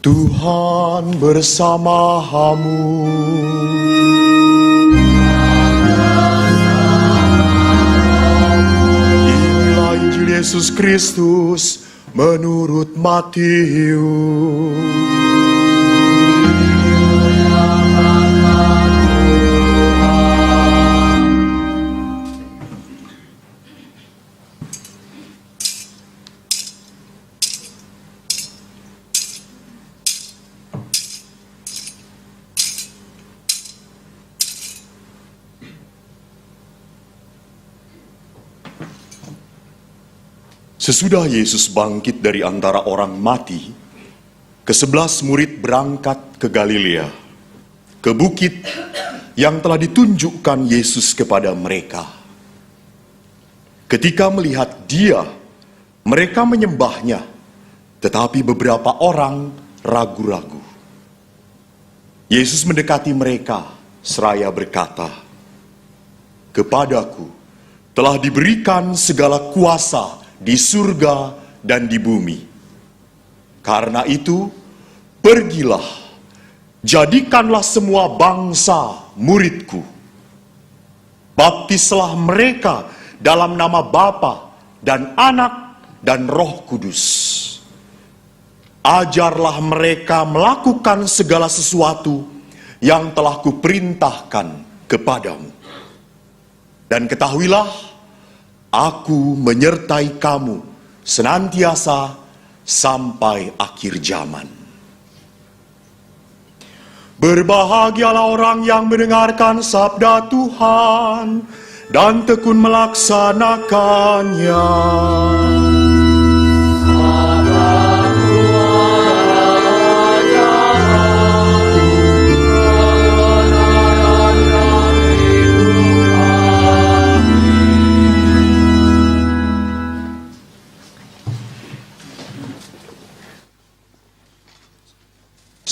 Tuhan bersamamu. Inilah Injil Yesus Kristus menurut Matius. Sesudah Yesus bangkit dari antara orang mati, ke-11 murid berangkat ke Galilea, ke bukit yang telah ditunjukkan Yesus kepada mereka. Ketika melihat Dia, mereka menyembahnya, tetapi beberapa orang ragu-ragu. Yesus mendekati mereka, seraya berkata, "Kepadaku telah diberikan segala kuasa di surga dan di bumi. Karena itu, pergilah, jadikanlah semua bangsa muridku. Baptislah mereka dalam nama Bapa dan Anak dan Roh Kudus. Ajarlah mereka melakukan segala sesuatu yang telah kuperintahkan kepadamu. Dan ketahuilah, Aku menyertai kamu senantiasa sampai akhir zaman." Berbahagialah orang yang mendengarkan sabda Tuhan dan tekun melaksanakannya.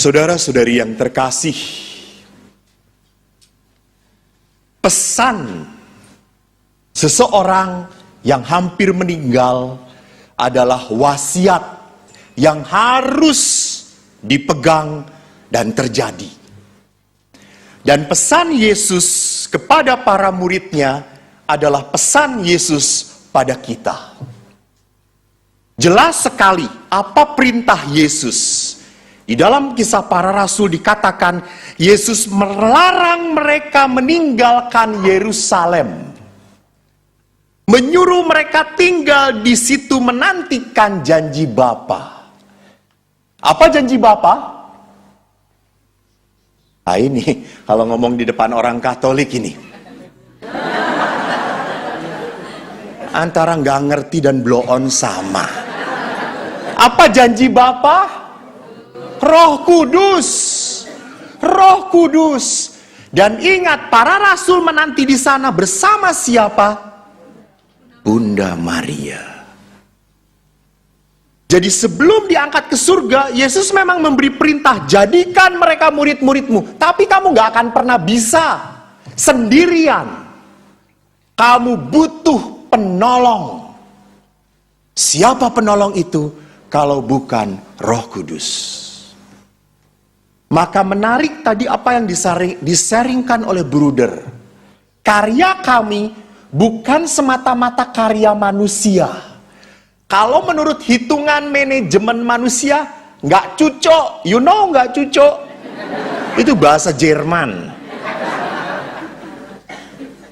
Saudara-saudari yang terkasih, pesan seseorang yang hampir meninggal adalah wasiat yang harus dipegang dan terjadi. Dan pesan Yesus kepada para muridnya adalah pesan Yesus pada kita. Jelas sekali apa perintah Yesus. Di dalam Kisah Para Rasul dikatakan Yesus melarang mereka meninggalkan Yerusalem, menyuruh mereka tinggal di situ menantikan janji Bapa. Apa janji Bapa? Nah ini kalau ngomong di depan orang Katolik ini, antara nggak ngerti dan blow on sama. Apa janji Bapa? Roh Kudus. Roh Kudus. Dan ingat, para rasul menanti di sana bersama siapa? Bunda Maria. Jadi sebelum diangkat ke surga, Yesus memang memberi perintah, jadikan mereka murid-muridmu. Tapi kamu gak akan pernah bisa sendirian. Kamu butuh penolong. Siapa penolong itu kalau bukan Roh Kudus? Maka menarik tadi apa yang disaringkan oleh Bruder. Karya kami bukan semata-mata karya manusia. Kalau menurut hitungan manajemen manusia, nggak cucok. You know nggak cucok? Itu bahasa Jerman.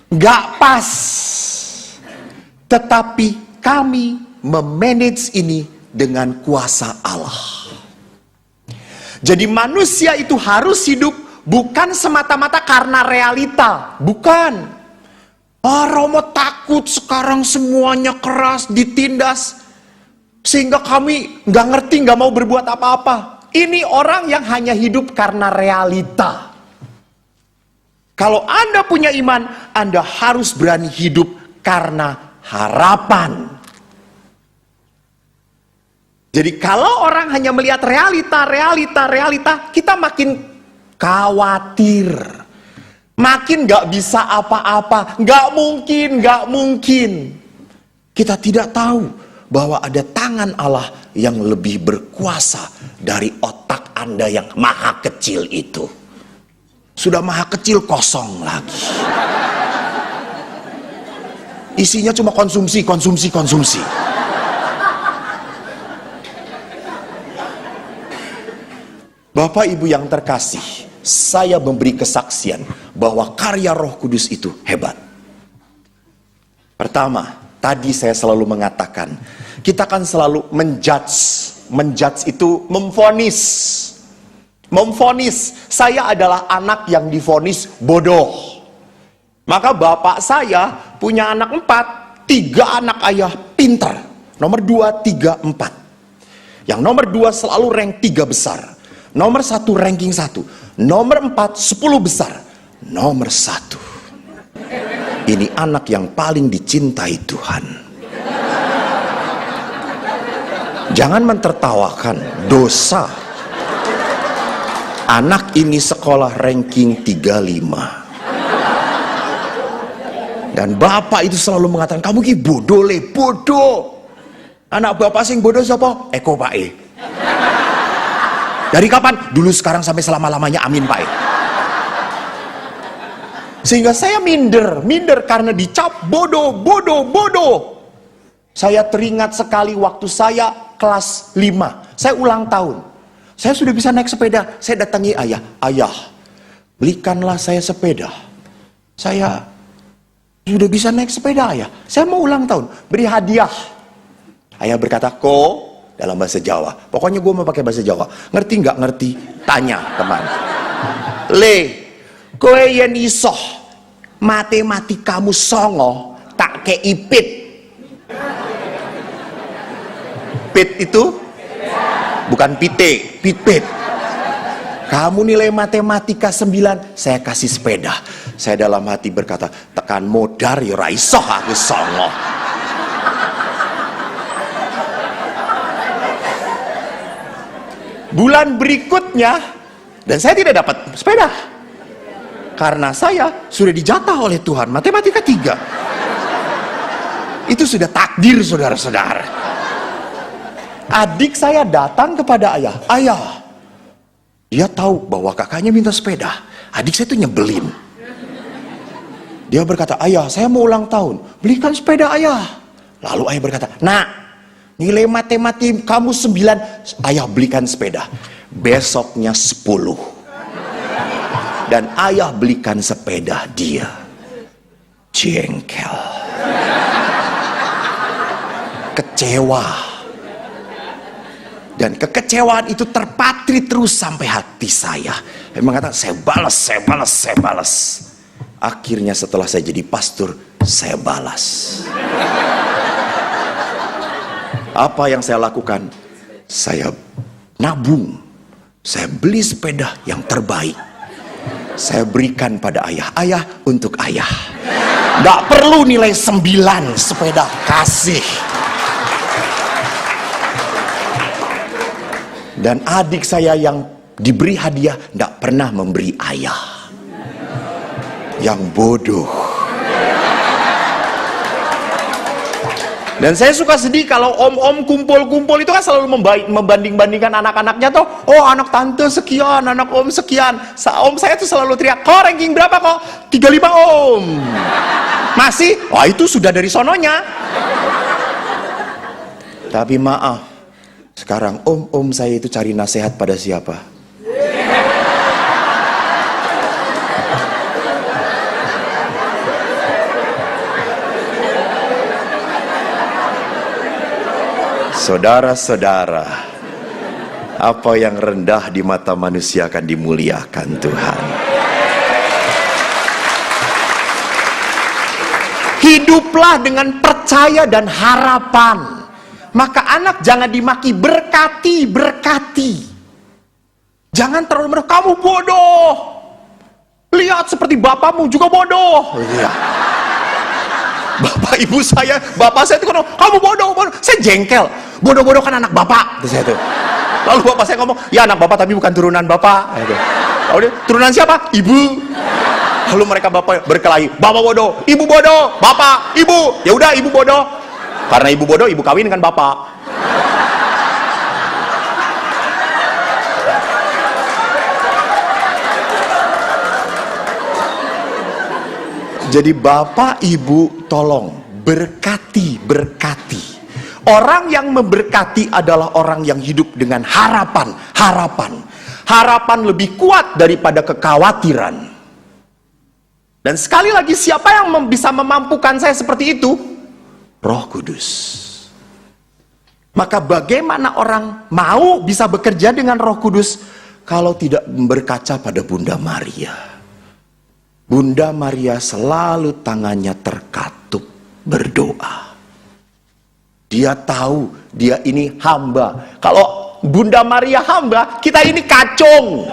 Nggak pas. Tetapi kami memanage ini dengan kuasa Allah. Jadi manusia itu harus hidup bukan semata-mata karena realita. Bukan. Romo takut sekarang semuanya keras, ditindas. Sehingga kami gak ngerti, gak mau berbuat apa-apa. Ini orang yang hanya hidup karena realita. Kalau Anda punya iman, Anda harus berani hidup karena harapan. Jadi kalau orang hanya melihat realita, kita makin khawatir. Makin gak bisa apa-apa. Gak mungkin. Kita tidak tahu bahwa ada tangan Allah yang lebih berkuasa dari otak Anda yang maha kecil itu. Sudah maha kecil kosong lagi. Isinya cuma konsumsi, konsumsi, konsumsi. Bapak Ibu yang terkasih, saya memberi kesaksian bahwa karya Roh Kudus itu hebat. Pertama, tadi saya selalu mengatakan, kita kan selalu menjudge. Menjudge itu memvonis. Memvonis, saya adalah anak yang divonis bodoh. Maka bapak saya punya anak 4, 3 anak ayah pintar. Nomor 2, 3, 4. Yang nomor 2 selalu rank 3 besar. Nomor 1 ranking 1. Nomor 4 10 besar. Nomor 1. Ini anak yang paling dicintai Tuhan. Jangan mentertawakan dosa. Anak ini sekolah ranking 35. Dan bapak itu selalu mengatakan, kamu ki bodoh le, bodoh. Anak bapak sing bodoh siapa? Eko Pak E. Dari kapan? Dulu, sekarang, sampai selama-lamanya, amin Pak E. Sehingga saya minder karena dicap bodoh, bodoh, bodoh. Saya teringat sekali waktu saya kelas 5, saya ulang tahun. Saya sudah bisa naik sepeda, saya datangi ayah. Ayah, belikanlah saya sepeda. Saya sudah bisa naik sepeda ayah. Saya mau ulang tahun, beri hadiah. Ayah berkata, ko, dalam bahasa Jawa. Pokoknya gue mau pakai bahasa Jawa. Ngerti nggak ngerti? Tanya teman. Le, kowe yen isoh matematikamu songo tak kei pit. Pit itu bukan pite, pit. Kamu nilai matematika 9, saya kasih sepeda. Saya dalam hati berkata, tekan modar ya ra iso aku songo. Bulan berikutnya, dan saya tidak dapat sepeda. Karena saya sudah dijatah oleh Tuhan matematika 3. Itu sudah takdir, saudara-saudara. Adik saya datang kepada ayah. Ayah, dia tahu bahwa kakaknya minta sepeda. Adik saya itu nyebelin. Dia berkata, ayah, saya mau ulang tahun, belikan sepeda ayah. Lalu ayah berkata, nak, nilai matematika kamu 9, ayah belikan sepeda. Besoknya 10. Dan ayah belikan sepeda dia. Jengkel. Kecewa. Dan kekecewaan itu terpatri terus sampai hati saya. Saya mengatakan, saya balas. Akhirnya setelah saya jadi pastor, saya balas. Apa yang saya lakukan? Saya nabung. Saya beli sepeda yang terbaik. Saya berikan pada ayah. Ayah, untuk ayah. Nggak perlu nilai 9 sepeda, kasih. Dan adik saya yang diberi hadiah nggak pernah memberi ayah. Yang bodoh. Dan saya suka sedih kalau om-om kumpul-kumpul itu kan selalu membanding-bandingkan anak-anaknya tuh. Oh, anak tante sekian, anak om sekian. Om saya tuh selalu teriak, kok ranking berapa kok? 35 om. Masih? Wah, itu sudah dari sononya. Tapi maaf, sekarang om-om saya itu cari nasihat pada siapa? Saudara-saudara, apa yang rendah di mata manusia akan dimuliakan Tuhan. Hiduplah dengan percaya dan harapan. Maka anak jangan dimaki, berkati. Jangan terlalu menuduh, kamu bodoh. Lihat seperti bapakmu juga bodoh. Iya. Bapak saya itu ngomong, kamu bodoh. Saya jengkel. Bodoh-bodoh kan anak bapak. Saya itu. Lalu bapak saya ngomong, ya anak bapak tapi bukan turunan bapak. Lalu turunan siapa? Ibu. Lalu mereka bapak berkelahi, bapak bodoh, ibu bodoh, bapak, ibu. Ya udah, ibu bodoh. Karena ibu bodoh, ibu kawin dengan bapak. Jadi Bapak Ibu tolong berkati. Orang yang memberkati adalah orang yang hidup dengan harapan. Harapan lebih kuat daripada kekhawatiran. Dan sekali lagi, siapa yang bisa memampukan saya seperti itu? Roh Kudus. Maka bagaimana orang mau bisa bekerja dengan Roh Kudus kalau tidak berkaca pada Bunda Maria? Bunda Maria selalu tangannya terkatup berdoa. Dia tahu dia ini hamba. Kalau Bunda Maria hamba, kita ini kacung.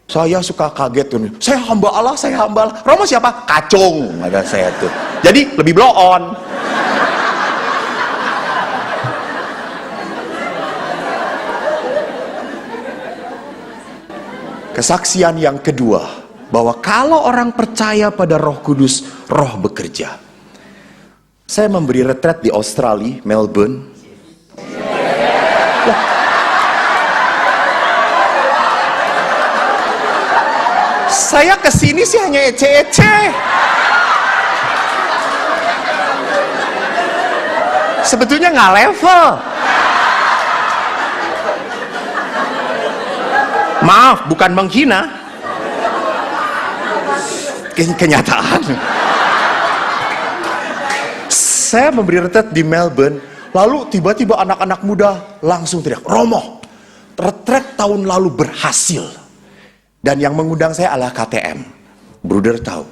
Saya suka kaget tuh. Saya hamba Allah. Romo siapa? Kacung. Ada saya tuh. Jadi lebih blow on. Kesaksian yang kedua, bahwa kalau orang percaya pada Roh Kudus, Roh bekerja. Saya memberi retret di Australia, Melbourne. Saya kesini sih hanya ece-ece. Sebetulnya nggak level. Maaf, bukan menghina. Kenyataan. Saya memberi retret di Melbourne, lalu tiba-tiba anak-anak muda langsung teriak, Romo, retret tahun lalu berhasil. Dan yang mengundang saya adalah KTM. Bruder tahu.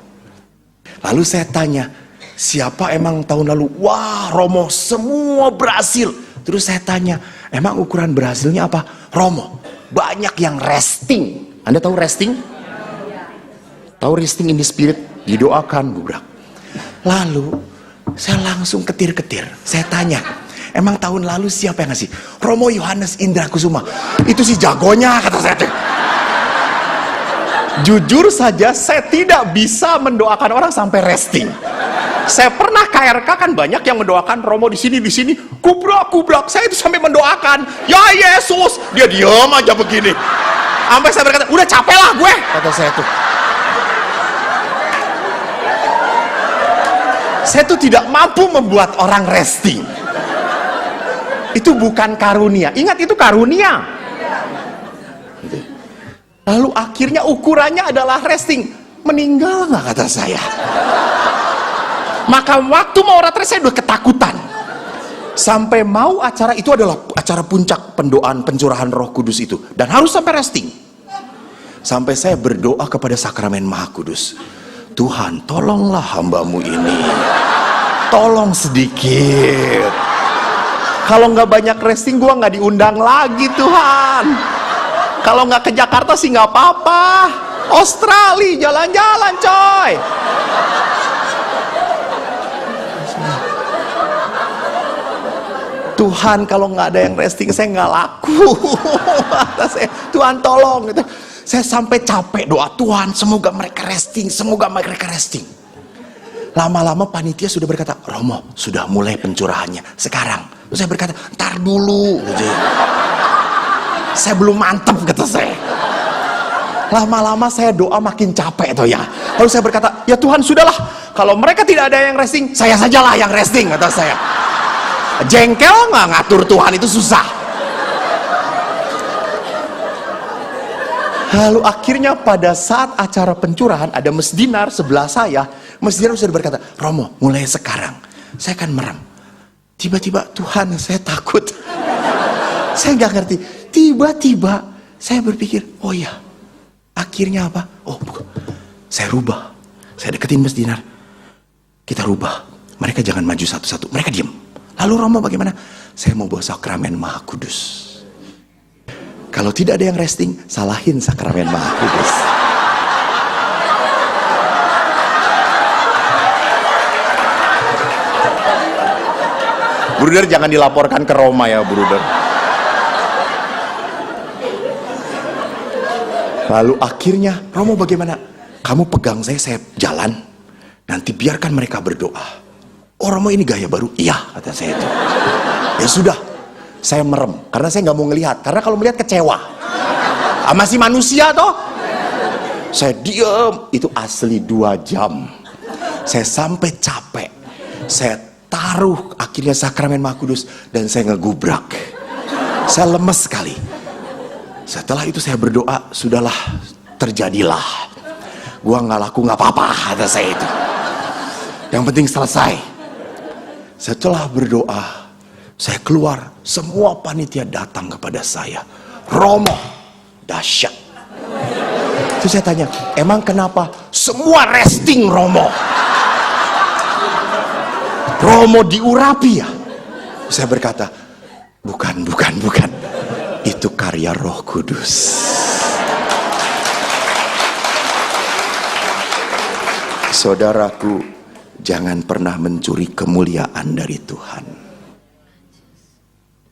Lalu saya tanya, siapa emang tahun lalu? Wah, Romo, semua berhasil. Terus saya tanya, emang ukuran berhasilnya apa? Romo, banyak yang resting. Anda tahu resting? Tahu resting in the spirit? Didoakan, bubrak. Lalu saya langsung ketir-ketir. Saya tanya, emang tahun lalu siapa yang ngasih? Romo Yohanes Indra Kusuma. Itu si jagonya, kata saya. Jujur saja, saya tidak bisa mendoakan orang sampai resting. Saya pernah KRK, kan banyak yang mendoakan Romo di sini, kubrak. Saya itu sampai mendoakan, ya Yesus. Dia diam aja begini. Sampai saya berkata, udah capek lah gue, kata saya tuh. Saya tuh tidak mampu membuat orang resting. Itu bukan karunia. Ingat, itu karunia. Lalu akhirnya ukurannya adalah resting. Meninggal nggak, kata saya. Maka waktu mau retret saya udah ketakutan. Sampai mau acara itu adalah acara puncak pendoaan pencurahan Roh Kudus itu. Dan harus sampai resting. Sampai saya berdoa kepada Sakramen Maha Kudus. Tuhan, tolonglah hambamu ini. Tolong sedikit. Kalau nggak banyak resting, gua nggak diundang lagi, Tuhan. Kalau nggak ke Jakarta sih nggak apa-apa. Australia jalan-jalan, coy. Tuhan, kalau nggak ada yang resting, saya nggak laku. Tuhan tolong gitu. Saya sampai capek doa, Tuhan semoga mereka resting, semoga mereka resting. Lama-lama panitia sudah berkata, Romo sudah mulai pencurahannya sekarang. Terus saya berkata, ntar dulu gitu. Saya belum mantep, kata saya. Lama-lama saya doa makin capek toh ya. Lalu saya berkata, ya Tuhan sudahlah, kalau mereka tidak ada yang resting, saya sajalah yang resting, kata saya. Jengkel nggak, ngatur Tuhan itu susah. Lalu akhirnya pada saat acara pencurahan, ada mesdinar sebelah saya. Mesdinar sudah berkata, Romo mulai sekarang saya akan merem. Tiba-tiba, Tuhan saya takut. Saya nggak ngerti. Tiba-tiba saya berpikir, oh ya, akhirnya apa? Oh, saya rubah. Saya deketin mesdinar. Kita rubah. Mereka jangan maju satu-satu. Mereka diam. Lalu Romo bagaimana? Saya mau bawa Sakramen Maha Kudus. Kalau tidak ada yang resting, salahin Sakramen Maha Kudus. Bruder, jangan dilaporkan ke Roma ya, bruder. Lalu akhirnya, Romo bagaimana? Kamu pegang saya jalan. Nanti biarkan mereka berdoa. Oh, Romo ini gaya baru? Iya, kata saya itu. Ya sudah, saya merem. Karena saya nggak mau ngelihat. Karena kalau melihat kecewa. Masih manusia toh. Saya diam, itu asli 2 jam. Saya sampai capek. Saya taruh akhirnya sakramen Maha Kudus dan saya ngegubrak. Saya lemes sekali. Setelah itu saya berdoa, sudahlah, terjadilah. Gua nggak laku nggak apa-apa, kata saya itu. Yang penting selesai. Setelah berdoa, saya keluar, semua panitia datang kepada saya. Romo, dahsyat. Terus saya tanya, emang kenapa semua resting Romo? Romo diurapi ya? Saya berkata, bukan. Itu karya Roh Kudus. Saudaraku, jangan pernah mencuri kemuliaan dari Tuhan.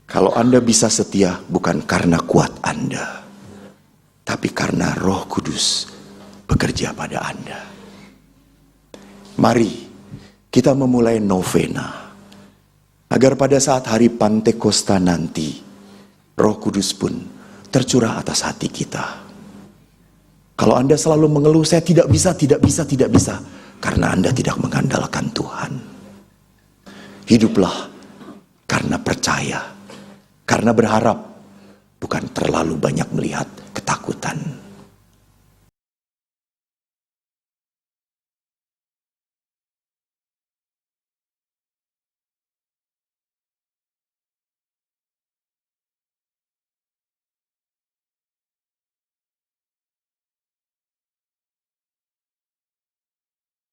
Kalau Anda bisa setia, bukan karena kuat Anda, tapi karena Roh Kudus bekerja pada Anda. Mari kita memulai novena, agar pada saat hari Pantekosta nanti, Roh Kudus pun tercurah atas hati kita. Kalau Anda selalu mengeluh, saya tidak bisa, karena Anda tidak mengandalkan Tuhan. Hiduplah karena percaya, karena berharap, bukan terlalu banyak melihat ketakutan.